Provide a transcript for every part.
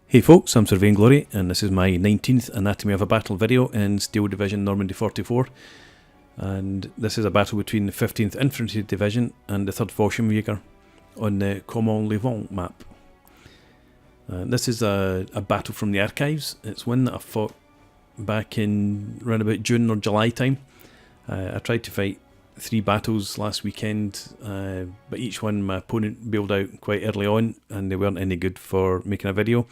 Hey folks, I'm Sir Vainglory, and this is my 19th Anatomy of a Battle video in Steel Division Normandy 44. And this is a battle between the 15th Infantry Division and the 3rd Fallschirmjager on the Caumont L Evente map. This is a battle from the archives. It's one that I fought back in around about June or July time. I tried to fight 3 battles last weekend, but each one my opponent bailed out quite early on and they weren't any good for making a video.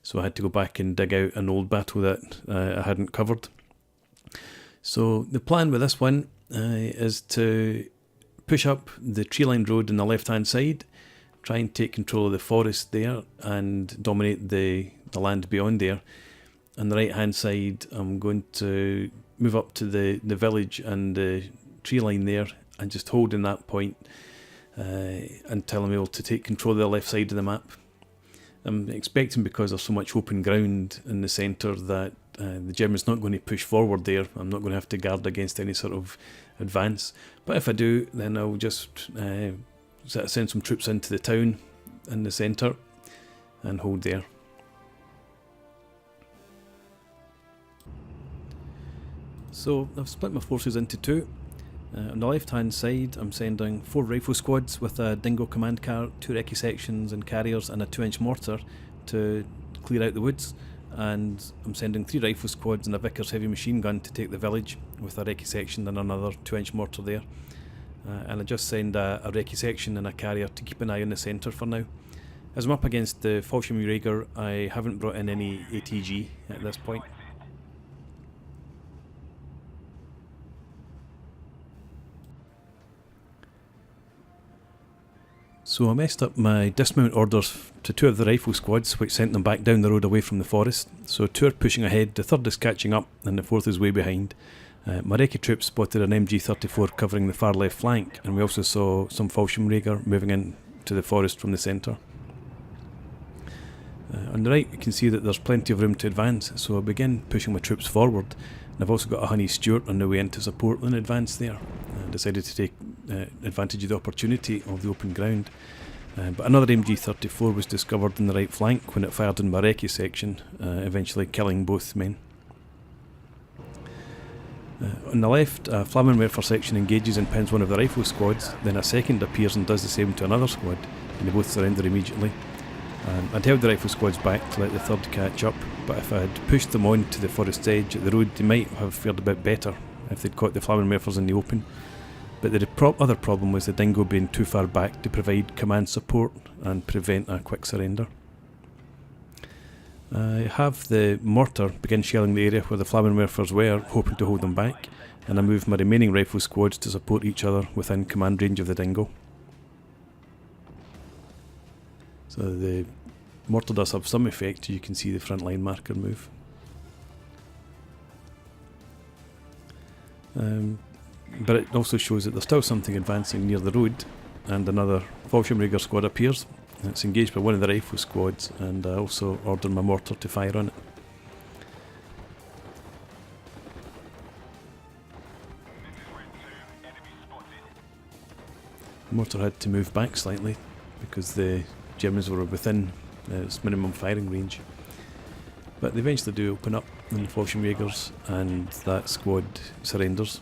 So I had to go back and dig out an old battle that I hadn't covered. So the plan with this one is to push up the tree-lined road on the left-hand side, try and take control of the forest there and dominate the land beyond there. On the right-hand side, I'm going to move up to the village and the tree line there and just hold in that point until I'm able to take control of the left side of the map. I'm expecting, because there's so much open ground in the centre, that the Germans not going to push forward there. I'm not going to have to guard against any sort of advance. But if I do, then I'll just send some troops into the town in the centre and hold there. So I've split my forces into 2. On the left hand side, I'm sending 4 rifle squads with a dingo command car, 2 recce sections and carriers and a 2-inch mortar to clear out the woods, and I'm sending 3 rifle squads and a Vickers heavy machine gun to take the village with a recce section and another 2-inch mortar there. And I just send a recce section and a carrier to keep an eye on the centre for now. As I'm up against the Fallschirmjager, I haven't brought in any ATG at this point. So I messed up my dismount orders to 2 of the rifle squads, which sent them back down the road away from the forest. So 2 are pushing ahead, the 3rd is catching up, and the 4th is way behind. My recce troops spotted an MG34 covering the far left flank, and we also saw some Fallschirmjager moving into the forest from the centre. On the right, you can see that there's plenty of room to advance, so I begin pushing my troops forward. And I've also got a Honey Stewart on the way in to support an advance there. I decided to take advantage of the opportunity of the open ground. But another MG34 was discovered on the right flank when it fired in my recce section, eventually killing both men. On the left, a Flammenwerfer section engages and pins one of the rifle squads, then a second appears and does the same to another squad, and they both surrender immediately. I'd held the rifle squads back to let the 3rd catch up, but if I had pushed them on to the forest edge at the road, they might have fared a bit better if they'd caught the Flammenwerfers in the open. But the other problem was the dingo being too far back to provide command support and prevent a quick surrender. I have the mortar begin shelling the area where the Flammenwerfers were, hoping to hold them back, and I move my remaining rifle squads to support each other within command range of the dingo. So the mortar does have some effect. You can see the front line marker move. But it also shows that there's still something advancing near the road, and another Fallschirmjager squad appears. It's engaged by one of the rifle squads, and I also order my mortar to fire on it. The mortar had to move back slightly because the Germans were within its minimum firing range. But they eventually do open up on the Fallschirmjagers, and that squad surrenders.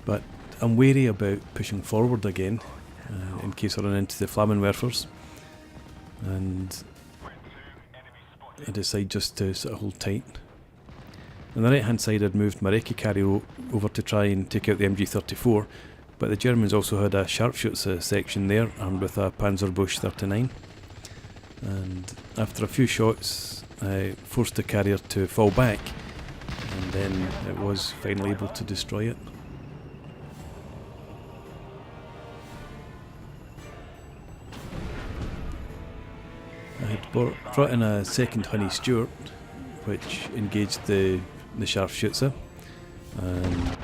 But I'm wary about pushing forward again, in case I run into the Flammenwerfers, and I decide just to sort of hold tight. On the right hand side, I'd moved my recce carrier over to try and take out the MG34, but the Germans also had a sharpshooter section there, armed with a Panzerbusch 39. And after a few shots, I forced the carrier to fall back, and then it was finally able to destroy it. I had brought in a second Honey Stewart, which engaged the sharpshooter, and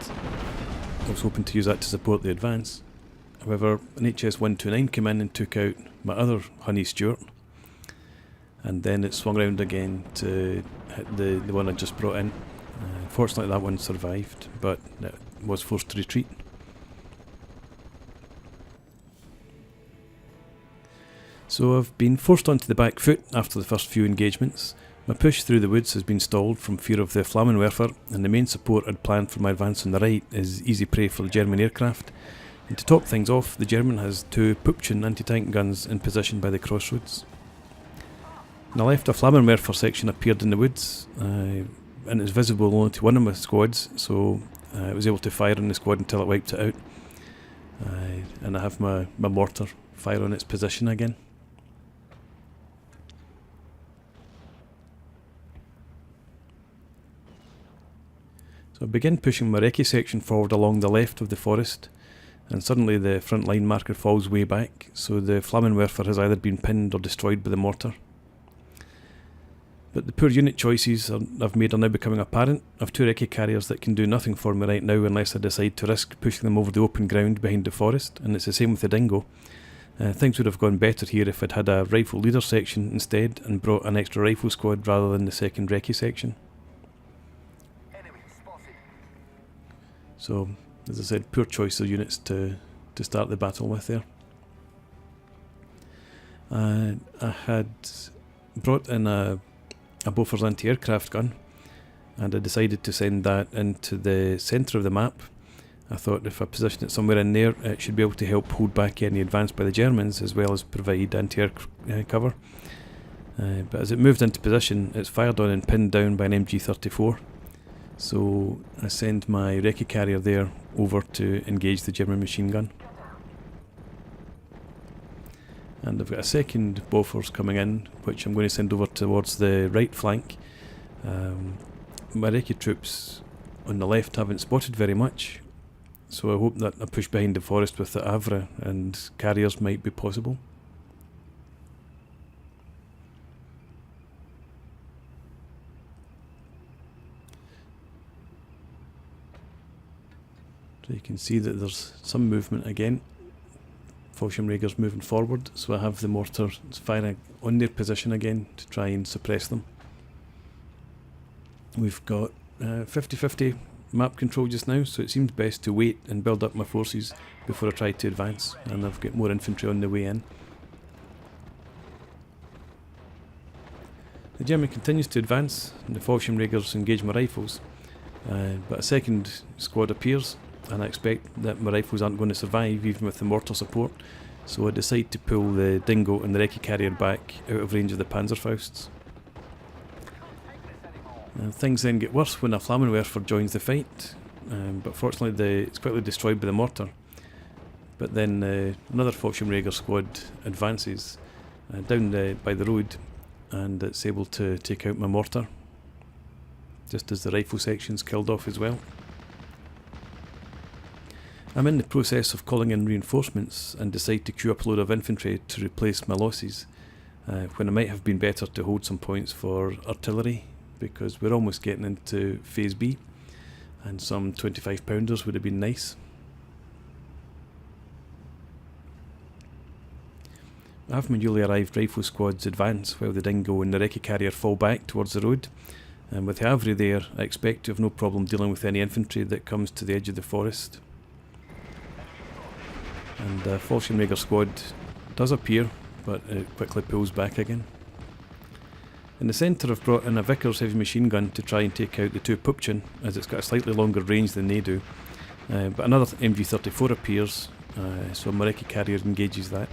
I was hoping to use that to support the advance. However, an HS-129 came in and took out my other Honey Stewart, and then it swung around again to hit the one I just brought in. Fortunately that one survived, but it was forced to retreat. So I've been forced onto the back foot after the first few engagements. My push through the woods has been stalled from fear of the Flammenwerfer, and the main support I'd planned for my advance on the right is easy prey for the German aircraft. And to top things off, the German has 2 Pupchen anti-tank guns in position by the crossroads. On the left, a Flammenwerfer section appeared in the woods, and it was visible only to one of my squads, so I was able to fire on the squad until it wiped it out. And I have my mortar fire on its position again. So I begin pushing my recce section forward along the left of the forest, and suddenly the front line marker falls way back, so the Flammenwerfer has either been pinned or destroyed by the mortar. But the poor unit choices I've made are now becoming apparent. I've 2 recce carriers that can do nothing for me right now unless I decide to risk pushing them over the open ground behind the forest, and it's the same with the Dingo. Things would have gone better here if I'd had a rifle leader section instead and brought an extra rifle squad rather than the second recce section. So, as I said, poor choice of units to start the battle with there. I had brought in a Bofors anti-aircraft gun, and I decided to send that into the centre of the map. I thought if I position it somewhere in there, it should be able to help hold back any advance by the Germans as well as provide anti-air cover. But as it moved into position, it's fired on and pinned down by an MG34. So I send my recce carrier there over to engage the German machine gun. And I've got a second Bofors coming in, which I'm going to send over towards the right flank. My recce troops on the left haven't spotted very much, so I hope that a push behind the forest with the Havre and carriers might be possible. So you can see that there's some movement again. Fallschirmjäger's moving forward, so I have the mortar firing on their position again to try and suppress them. We've got 50-50 map control just now, so it seems best to wait and build up my forces before I try to advance, and I've got more infantry on the way in. The German continues to advance, and the Fallschirmjägers engage my rifles, but a second squad appears, and I expect that my rifles aren't going to survive even with the mortar support, so I decide to pull the Dingo and the recce carrier back out of range of the Panzerfausts. Things then get worse when a Flammenwerfer joins the fight, but fortunately it's quickly destroyed by the mortar. But then another Fallschirmjäger squad advances down by the road, and it's able to take out my mortar, just as the rifle section's killed off as well. I'm in the process of calling in reinforcements and decide to queue up a load of infantry to replace my losses, when it might have been better to hold some points for artillery, because we're almost getting into phase B, and some 25 pounders would have been nice. I have my newly arrived rifle squads advance while the Dingo and the recce carrier fall back towards the road, and with the Havre there I expect to have no problem dealing with any infantry that comes to the edge of the forest. And the Fallschirmjäger squad does appear, but it quickly pulls back again. In the centre I've brought in a Vickers heavy machine gun to try and take out the 2 Pupchen, as it's got a slightly longer range than they do. But another MG34 appears, so my recce carrier engages that.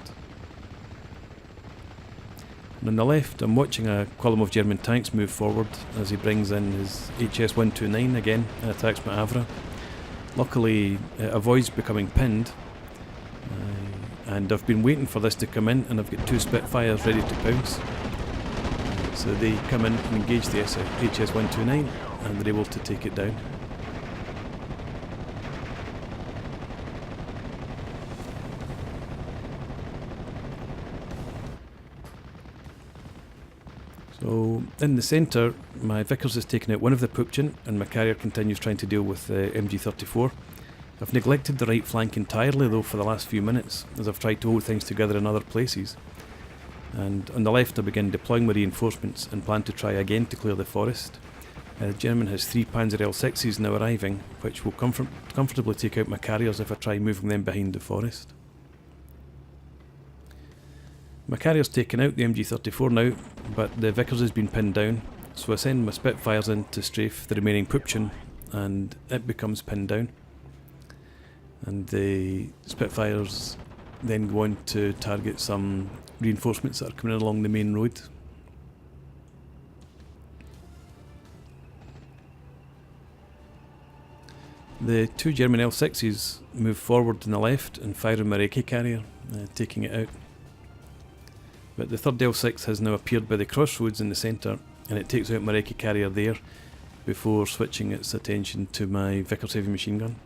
And on the left I'm watching a column of German tanks move forward as he brings in his HS-129 again and attacks my Havre. Luckily it avoids becoming pinned, and I've been waiting for this to come in, and I've got 2 Spitfires ready to pounce. So they come in and engage the HS-129, and they're able to take it down. So in the centre, my Vickers has taken out one of the Pupchen, and my carrier continues trying to deal with the MG34. I've neglected the right flank entirely though for the last few minutes, as I've tried to hold things together in other places. And on the left I begin deploying my reinforcements and plan to try again to clear the forest. The German has 3 Panzer L6s now arriving, which will comfortably take out my carriers if I try moving them behind the forest. My carrier's taken out the MG34 now, but the Vickers has been pinned down, so I send my Spitfires in to strafe the remaining Pupchen, and it becomes pinned down. And the Spitfires then go on to target some reinforcements that are coming in along the main road. The two German L6s move forward on the left and fire a Mirillis carrier, taking it out. But the third L6 has now appeared by the crossroads in the centre, and it takes out Mirillis carrier there before switching its attention to my Vickers heavy machine gun.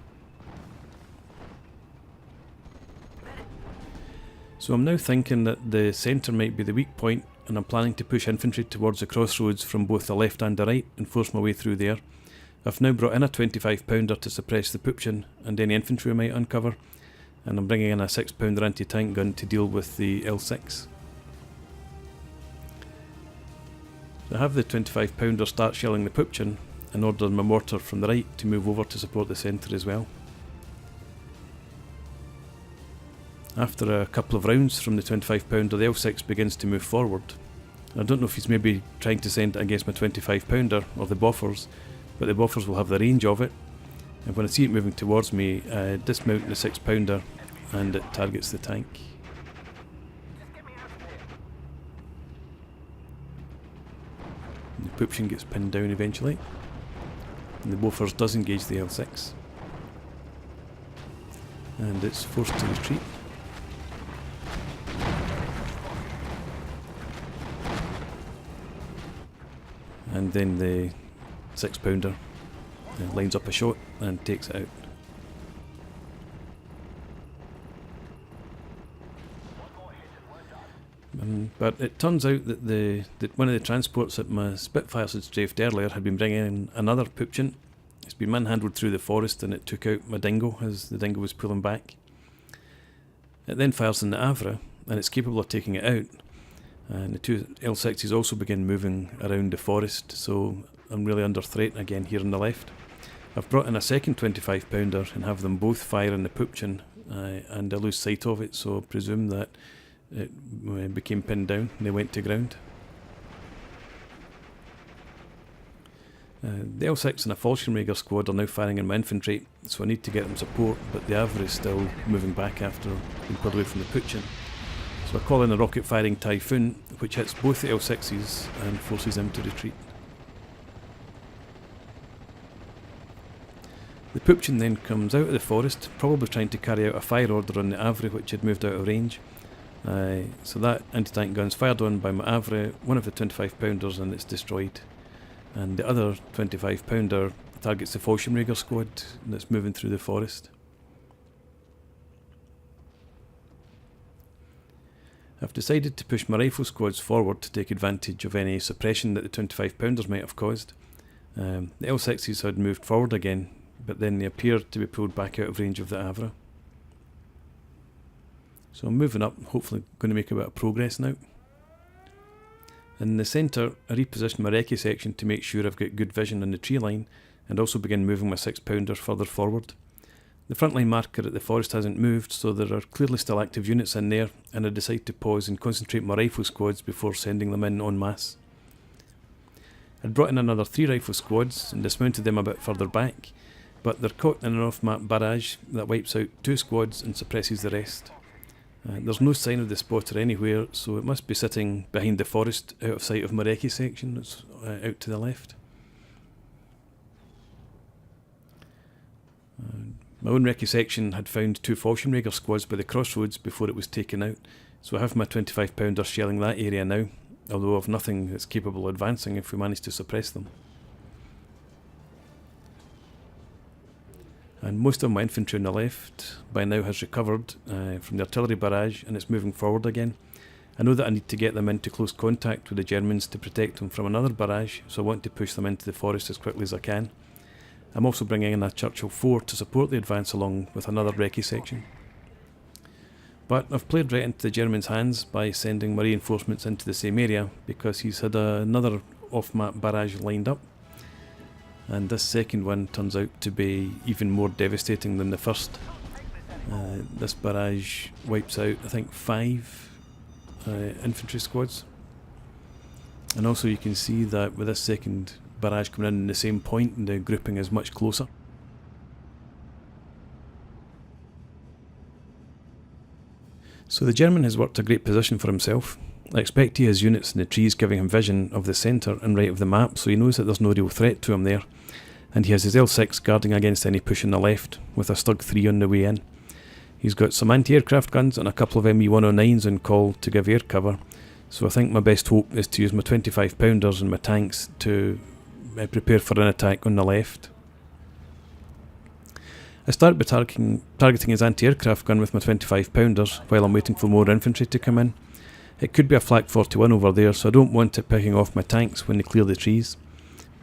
So I'm now thinking that the centre might be the weak point, and I'm planning to push infantry towards the crossroads from both the left and the right and force my way through there. I've now brought in a 25 pounder to suppress the Pupchen and any infantry we might uncover, and I'm bringing in a 6 pounder anti-tank gun to deal with the L6. So I have the 25 pounder start shelling the Pupchen and order my mortar from the right to move over to support the centre as well. After a couple of rounds from the 25 pounder, the L6 begins to move forward. I don't know if he's maybe trying to send it against my 25 pounder or the Boffers, but the Boffers will have the range of it, and when I see it moving towards me, I dismount the 6 pounder and it targets the tank. The Pupchen gets pinned down eventually, and the Boffers does engage the L6, and it's forced to retreat. And then the 6 pounder lines up a shot and takes it out. But it turns out that one of the transports that my Spitfires had strafed earlier had been bringing in another Pupchen. It's been manhandled through the forest and it took out my dingo as the dingo was pulling back. It then fires in the Havre and it's capable of taking it out. And the two L6s also begin moving around the forest, so I'm really under threat again here on the left. I've brought in a second 25 pounder and have them both fire in the Pupchen, and I lose sight of it, so I presume that it became pinned down and they went to ground. The L6 and a Fallschirmjager squad are now firing in my infantry, so I need to get them support, but the Havre is still moving back after being pulled away from the Pupchen. So I call in a rocket firing Typhoon, which hits both the L6s and forces them to retreat. The Pupchen then comes out of the forest, probably trying to carry out a fire order on the Havre, which had moved out of range. So that anti-tank gun's fired on by my Havre, one of the 25 pounders, and it's destroyed. And the other 25 pounder targets the Fallschirmjager squad that's moving through the forest. I've decided to push my rifle squads forward to take advantage of any suppression that the 25 pounders might have caused. The L6s had moved forward again, but then they appeared to be pulled back out of range of the Havre. So I'm moving up, hopefully going to make a bit of progress now. In the centre, I reposition my recce section to make sure I've got good vision on the tree line, and also begin moving my 6 pounders further forward. The frontline marker at the forest hasn't moved, so there are clearly still active units in there, and I decide to pause and concentrate my rifle squads before sending them in en masse. I'd brought in another 3 rifle squads and dismounted them a bit further back, but they're caught in an off-map barrage that wipes out 2 squads and suppresses the rest. There's no sign of the spotter anywhere, so it must be sitting behind the forest out of sight of my recce section that's out to the left. My own recce section had found 2 Fallschirmjager squads by the crossroads before it was taken out, so I have my 25 pounder shelling that area now, although I've nothing that's capable of advancing if we manage to suppress them. And most of my infantry on the left by now has recovered from the artillery barrage and it's moving forward again. I know that I need to get them into close contact with the Germans to protect them from another barrage, so I want to push them into the forest as quickly as I can. I'm also bringing in a Churchill 4 to support the advance along with another recce section. But I've played right into the Germans' hands by sending my reinforcements into the same area because he's had another off-map barrage lined up. And this second one turns out to be even more devastating than the first. This barrage wipes out, I think, 5 infantry squads. And also you can see that with this second barrage coming in the same point, the grouping is much closer. So the German has worked a great position for himself. I expect he has units in the trees giving him vision of the centre and right of the map, so he knows that there's no real threat to him there. And he has his L6 guarding against any push on the left, with a STRIX 3 on the way in. He's got some anti-aircraft guns and a couple of ME-109s on call to give air cover, so I think my best hope is to use my 25 pounders and my tanks to prepare for an attack on the left. I start by targeting his anti-aircraft gun with my 25 pounders while I'm waiting for more infantry to come in. It could be a Flak 41 over there, so I don't want it picking off my tanks when they clear the trees,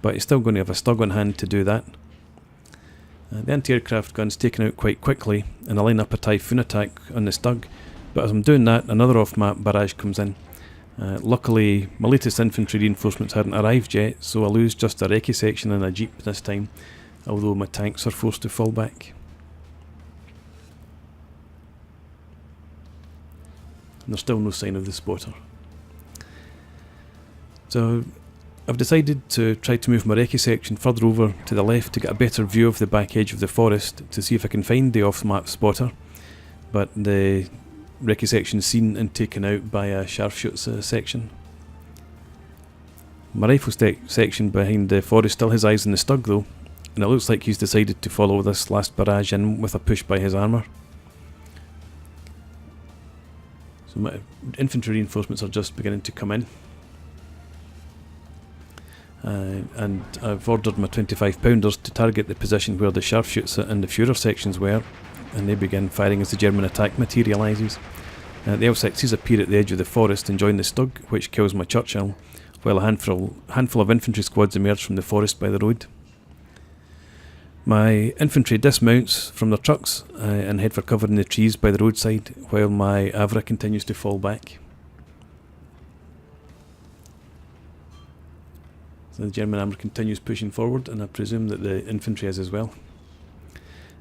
but he's still going to have a STUG on hand to do that. The anti-aircraft gun's taken out quite quickly, and I line up a Typhoon attack on the STUG, but as I'm doing that, another off-map barrage comes in. Luckily, my latest infantry reinforcements hadn't arrived yet, so I lose just a recce section and a jeep this time, although my tanks are forced to fall back. And there's still no sign of the spotter. So I've decided to try to move my recce section further over to the left to get a better view of the back edge of the forest to see if I can find the off-map spotter, but the recce section is seen and taken out by a sharpshoots section. My rifle section behind the forest still has eyes on the STUG though, and it looks like he's decided to follow this last barrage in with a push by his armour. So my infantry reinforcements are just beginning to come in. And I've ordered my 25 pounders to target the position where the sharpshoots and the Führer sections were, and they begin firing as the German attack materialises. The L6s appear at the edge of the forest and join the STUG, which kills my Churchill, while a handful of infantry squads emerge from the forest by the road. My infantry dismounts from their trucks and head for cover in the trees by the roadside, while my Avra continues to fall back. So the German armour continues pushing forward, and I presume that the infantry is as well.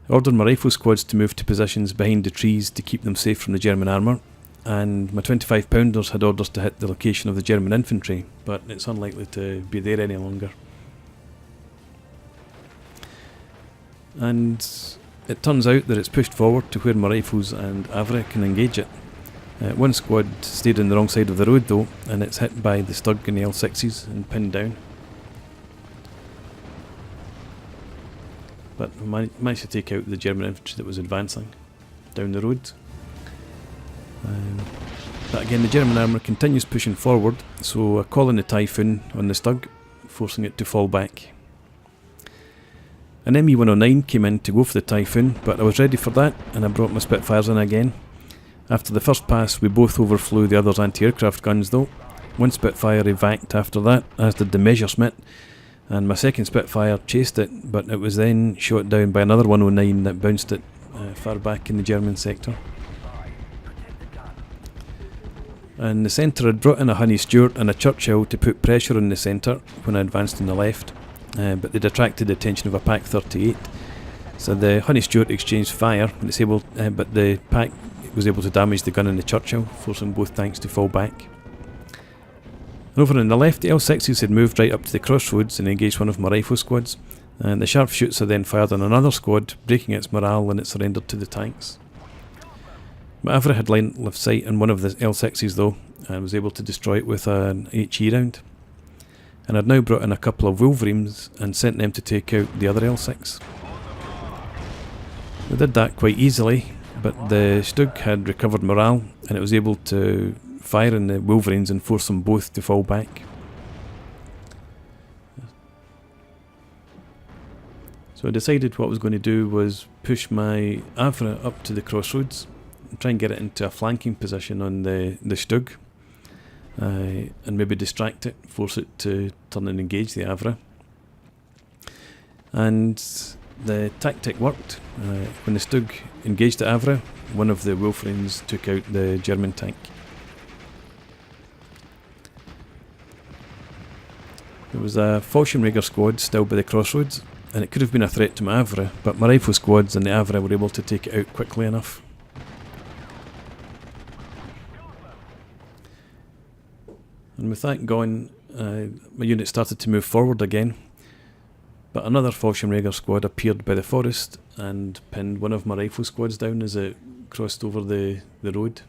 I ordered my rifle squads to move to positions behind the trees to keep them safe from the German armour, and my 25 pounders had orders to hit the location of the German infantry, but it's unlikely to be there any longer. And it turns out that it's pushed forward to where my rifles and Avra can engage it. One squad stayed on the wrong side of the road though, and it's hit by the STUG and the L6s and pinned down. But I managed to take out the German infantry that was advancing down the road. But again, the German armour continues pushing forward, so I call in the Typhoon on the STUG, forcing it to fall back. An ME-109 came in to go for the Typhoon, but I was ready for that, and I brought my Spitfires in again. After the first pass, we both overflew the other's anti-aircraft guns though. One Spitfire evac'd after that, as did the Messerschmitt, and my second Spitfire chased it, but it was then shot down by another 109 that bounced it far back in the German sector. And the centre had brought in a Honey Stewart and a Churchill to put pressure on the centre when I advanced on the left, but they'd attracted the attention of a Pak 38. So the Honey Stewart exchanged fire, and but the Pak was able to damage the gun in the Churchill, forcing both tanks to fall back. And over on the left, the L6s had moved right up to the crossroads and engaged one of my rifle squads, and the sharpshoots then fired on another squad, breaking its morale, and it surrendered to the tanks. My Avra had line of sight on one of the L6s though, and was able to destroy it with an HE round. And I'd now brought in a couple of Wolverines and sent them to take out the other L6. We did that quite easily, but the Stug had recovered morale, and it was able to fire on the Wolverines and force them both to fall back. So I decided what I was going to do was push my Avra up to the crossroads and try and get it into a flanking position on the Stug, and maybe distract it, force it to turn and engage the Avra. And the tactic worked. When the Stug engaged the Avra, one of the Wolverines took out the German tank. There was a Fallschirmjager squad still by the crossroads, and it could have been a threat to my Avra, but my rifle squads and the Avra were able to take it out quickly enough. And with that gone, my unit started to move forward again, but another Fallschirmjager squad appeared by the forest and pinned one of my rifle squads down as it crossed over the road.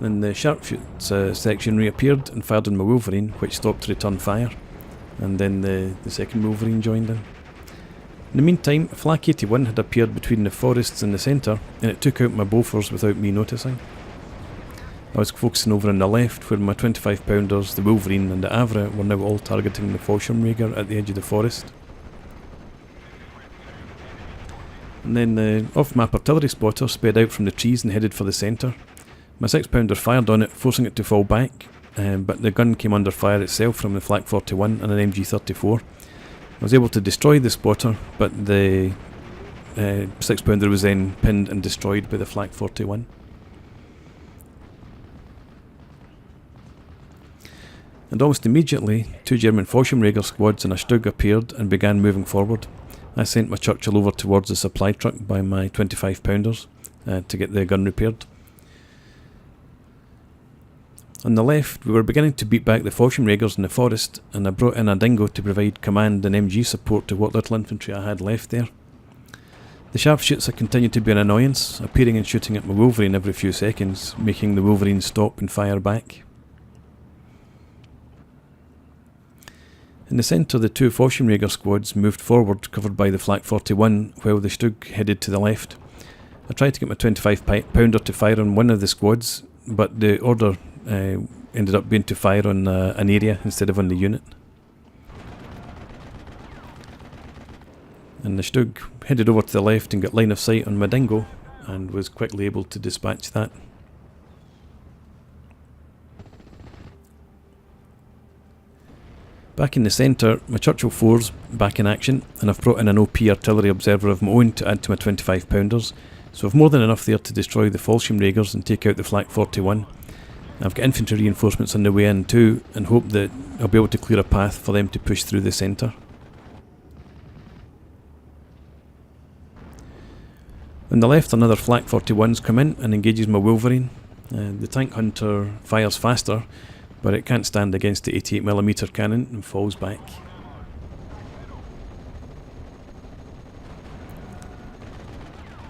Then the sharpshoots section reappeared and fired on my Wolverine, which stopped to return fire, and then the second Wolverine joined in. In the meantime, Flak 81 had appeared between the forests in the centre, and it took out my Bofors without me noticing. I was focusing over on the left, where my 25 pounders, the Wolverine and the Avra were now all targeting the Fallschirmjager at the edge of the forest. And then the off-map artillery spotter sped out from the trees and headed for the centre. My 6-pounder fired on it, forcing it to fall back, but the gun came under fire itself from the Flak 41 and an MG34. I was able to destroy the spotter, but the 6-pounder was then pinned and destroyed by the Flak 41. And almost immediately, 2 German Fallschirmjager squads and a Stug appeared and began moving forward. I sent my Churchill over towards the supply truck by my 25 pounders to get the gun repaired. On the left, we were beginning to beat back the Fallschirmjagers in the forest, and I brought in a dingo to provide command and MG support to what little infantry I had left there. The sharpshoots continued to be an annoyance, appearing and shooting at my Wolverine every few seconds, making the Wolverine stop and fire back. In the centre, the 2 Fallschirmjager squads moved forward, covered by the Flak 41, while the Stug headed to the left. I tried to get my 25 pounder to fire on one of the squads, but the order ended up being to fire on an area instead of on the unit. And the Stug headed over to the left and got line of sight on my dingo, and was quickly able to dispatch that. Back in the centre, my Churchill 4's back in action, and I've brought in an OP artillery observer of my own to add to my 25 pounders, so I've more than enough there to destroy the Fallschirmjagers and take out the Flak 41. I've got infantry reinforcements on the way in too, and hope that I'll be able to clear a path for them to push through the centre. On the left, another Flak 41's come in and engages my Wolverine. The tank hunter fires faster, but it can't stand against the 88mm cannon and falls back.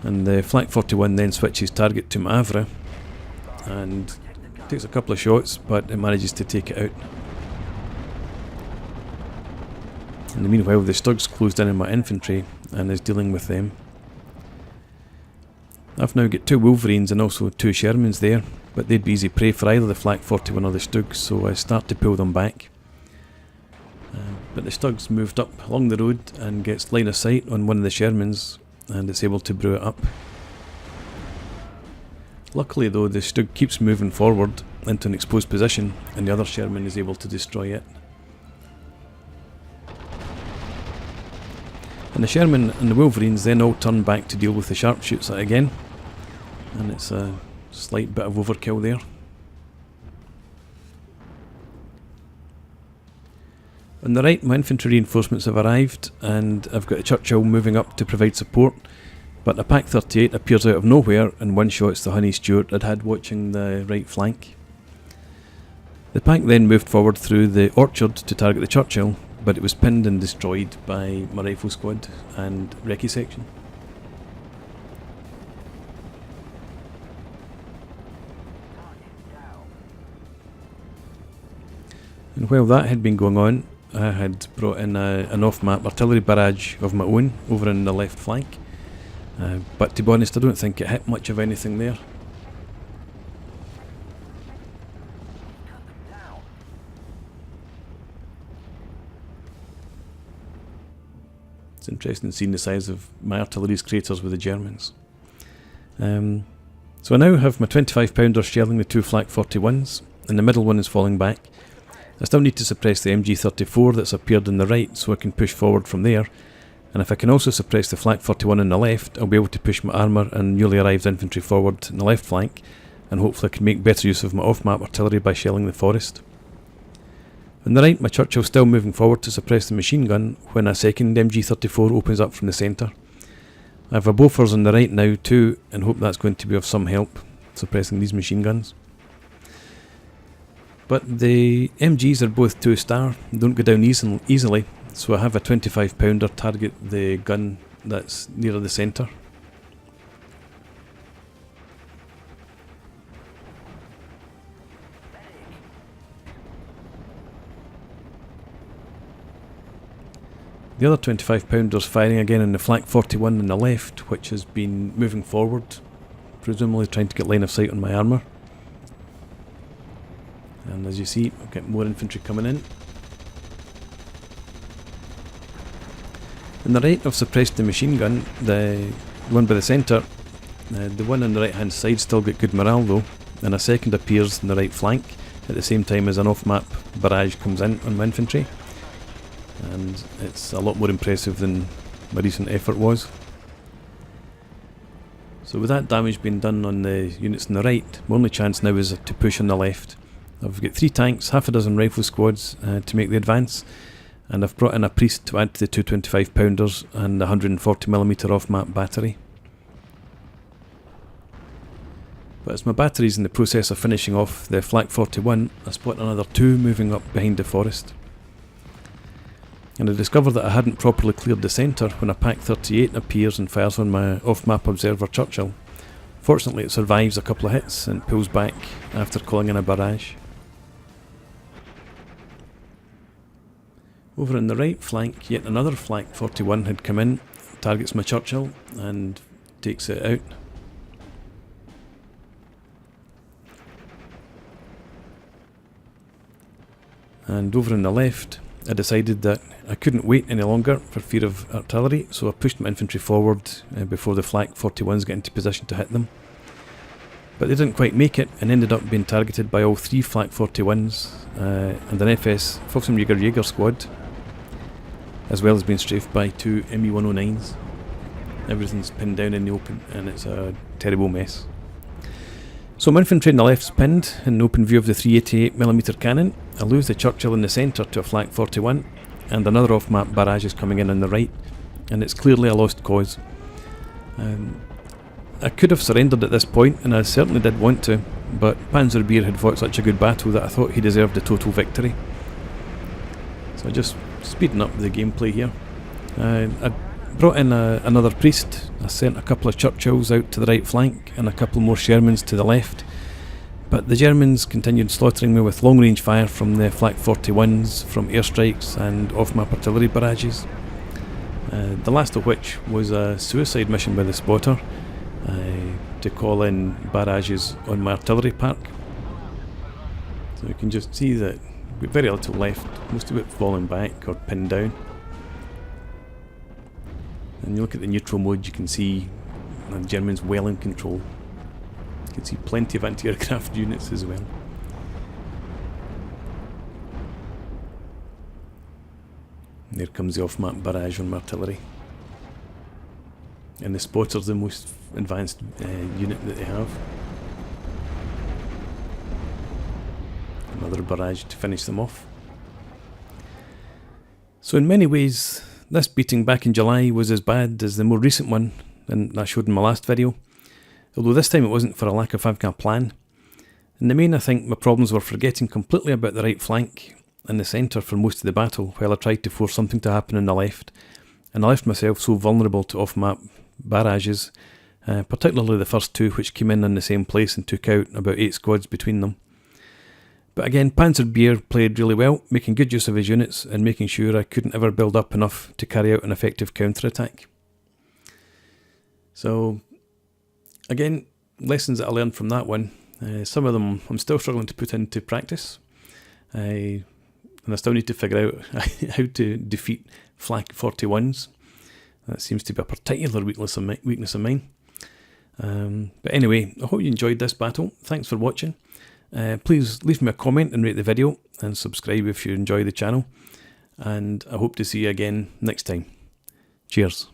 And the Flak 41 then switches target to my Avra, and takes a couple of shots, but it manages to take it out. In the meanwhile, the Stug's closed in on my infantry and is dealing with them. I've now got 2 Wolverines and also 2 Shermans there, but they'd be easy prey for either the Flak 41 or the Stug, so I start to pull them back. But the Stug's moved up along the road and gets line of sight on one of the Shermans, and it's able to brew it up. Luckily though, the Stug keeps moving forward into an exposed position, and the other Sherman is able to destroy it. And the Sherman and the Wolverines then all turn back to deal with the sharpshoots again, and it's a slight bit of overkill there. On the right, my infantry reinforcements have arrived, and I've got a Churchill moving up to provide support, but a Pak 38 appears out of nowhere and one-shots the Honey Stewart I'd had watching the right flank. The Pak then moved forward through the orchard to target the Churchill, but it was pinned and destroyed by my rifle squad and recce section. And while that had been going on, I had brought in an off-map artillery barrage of my own over on the left flank, but to be honest I don't think it hit much of anything there. It's interesting seeing the size of my artillery's craters with the Germans. So I now have my 25 pounder shelling the 2 Flak 41s, and the middle one is falling back. I still need to suppress the MG34 that's appeared on the right so I can push forward from there, and if I can also suppress the Flak 41 on the left, I'll be able to push my armour and newly arrived infantry forward on the left flank, and hopefully I can make better use of my off-map artillery by shelling the forest. On the right, my Churchill's still moving forward to suppress the machine gun when a second MG34 opens up from the centre. I have a Bofors on the right now too, and hope that's going to be of some help suppressing these machine guns. But the MGs are both 2-star, don't go down easily, so I have a 25 pounder target the gun that's nearer the centre. The other 25 pounders firing again on the Flak 41 on the left, which has been moving forward, presumably trying to get line of sight on my armour. And as you see, I've got more infantry coming in. On the right I've suppressed the machine gun, the one by the centre. The one on the right hand side still got good morale though, and a second appears on the right flank at the same time as an off-map barrage comes in on my infantry. And it's a lot more impressive than my recent effort was. So with that damage being done on the units on the right, my only chance now is to push on the left. I've got 3 tanks, half a dozen rifle squads to make the advance, and I've brought in a priest to add to the 2 25 pounders and a 140mm off-map battery. But as my battery's in the process of finishing off the Flak 41, I spot another 2 moving up behind the forest. And I discovered that I hadn't properly cleared the centre when a Pak 38 appears and fires on my off-map observer Churchill. Fortunately it survives a couple of hits and pulls back after calling in a barrage. Over on the right flank, yet another Flak 41 had come in, targets my Churchill and takes it out. And over on the left, I decided that I couldn't wait any longer for fear of artillery, so I pushed my infantry forward before the Flak 41s got into position to hit them. But they didn't quite make it and ended up being targeted by all 3 Flak 41s and an FS Fallschirmjager Jaeger squad, as well as being strafed by 2 ME-109s. Everything's pinned down in the open and it's a terrible mess. So my infantry on the left's pinned in open view of the 388mm cannon. I lose the Churchill in the centre to a Flak 41 and another off-map barrage is coming in on the right, and it's clearly a lost cause. I could have surrendered at this point, and I certainly did want to, but Panzerbeer had fought such a good battle that I thought he deserved a total victory. So just speeding up the gameplay here. I brought in another priest. I sent a couple of Churchills out to the right flank and a couple more Shermans to the left, but the Germans continued slaughtering me with long range fire from the Flak 41s, from airstrikes and off-map artillery barrages. The last of which was a suicide mission by the spotter to call in barrages on my artillery park. So you can just see that we've very little left, most of it falling back or pinned down. And you look at the neutral mode, you can see the Germans well in control. You can see plenty of anti-aircraft units as well. And there comes the off-map barrage on my artillery. And the spotter's the most advanced unit that they have. Another barrage to finish them off. So in many ways, this beating back in July was as bad as the more recent one that I showed in my last video, although this time it wasn't for a lack of having a plan. In the main, I think my problems were forgetting completely about the right flank and the centre for most of the battle, while I tried to force something to happen on the left, and I left myself so vulnerable to off-map barrages, particularly the first 2 which came in the same place and took out about 8 squads between them. But again, Panzerbeer played really well, making good use of his units and making sure I couldn't ever build up enough to carry out an effective counter-attack. So, again, lessons that I learned from that one. Some of them I'm still struggling to put into practice. And I still need to figure out how to defeat Flak 41s. That seems to be a particular weakness of mine. But anyway, I hope you enjoyed this battle. Thanks for watching. Please leave me a comment and rate the video, and subscribe if you enjoy the channel, and I hope to see you again next time. Cheers.